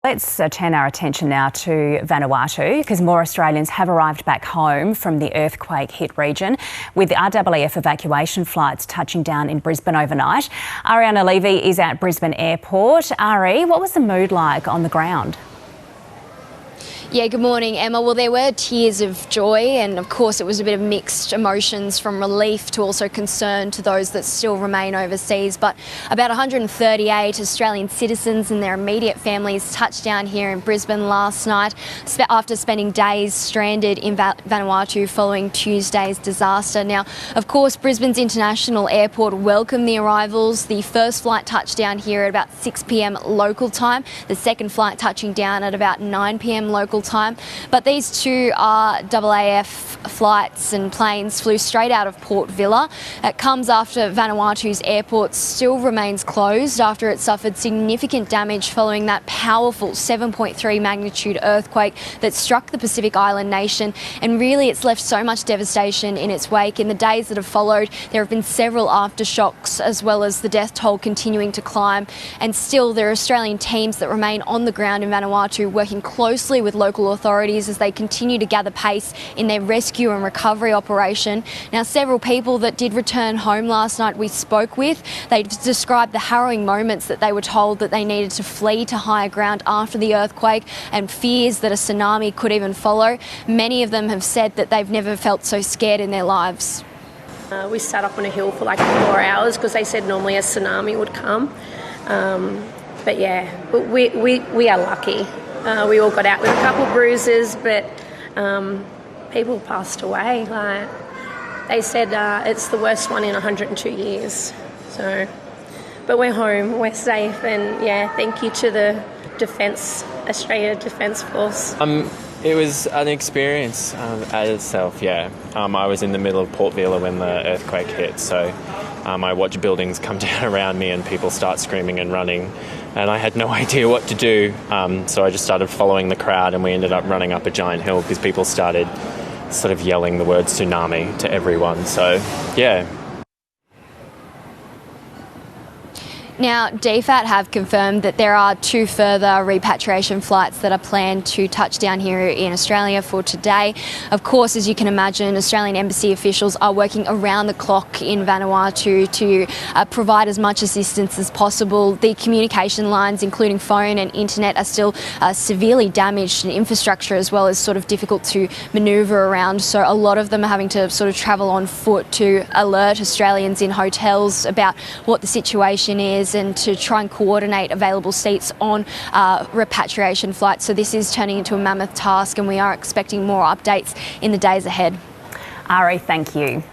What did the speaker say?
Let's turn our attention now to Vanuatu, because more Australians have arrived back home from the earthquake-hit region, with the RAAF evacuation flights touching down in Brisbane overnight. Ariana Levy is at Brisbane Airport. Ari, what was the mood like on the ground? Yeah, good morning, Emma. Well, there were tears of joy, and of course it was a bit of mixed emotions, from relief to also concern to those that still remain overseas. But about 138 Australian citizens and their immediate families touched down here in Brisbane last night after spending days stranded in Vanuatu following Tuesday's disaster. Now, of course, Brisbane's International Airport welcomed the arrivals. The first flight touched down here at about 6 p.m. local time, the second flight touching down at about 9 p.m. local time. But these two RAAF flights and planes flew straight out of Port Vila. It comes after Vanuatu's airport still remains closed after it suffered significant damage following that powerful 7.3 magnitude earthquake that struck the Pacific island nation. And really, it's left so much devastation in its wake. In the days that have followed, there have been several aftershocks, as well as the death toll continuing to climb. And still, there are Australian teams that remain on the ground in Vanuatu, working closely with local authorities as they continue to gather pace in their rescue and recovery operation. Now, several people that did return home last night we spoke with, they described the harrowing moments that they were told that they needed to flee to higher ground after the earthquake, and fears that a tsunami could even follow. Many of them have said that they've never felt so scared in their lives. We sat up on a hill for like 4 hours because they said normally a tsunami would come. But we are lucky. We all got out with a couple of bruises, but people passed away. Like they said, it's the worst one in 102 years. So, but we're home, we're safe, and yeah, thank you to the Australia Defence Force. It was an experience at itself, yeah. I was in the middle of Port Vila when the earthquake hit, so I watched buildings come down around me and people start screaming and running, and I had no idea what to do. So I just started following the crowd, and we ended up running up a giant hill because people started sort of yelling the word tsunami to everyone. So, yeah. Now, DFAT have confirmed that there are 2 further repatriation flights that are planned to touch down here in Australia for today. Of course, as you can imagine, Australian embassy officials are working around the clock in Vanuatu to provide as much assistance as possible. The communication lines, including phone and internet, are still severely damaged, and infrastructure as well is sort of difficult to manoeuvre around. So a lot of them are having to sort of travel on foot to alert Australians in hotels about what the situation is, and to try and coordinate available seats on repatriation flights. So this is turning into a mammoth task, and we are expecting more updates in the days ahead. Ari, thank you.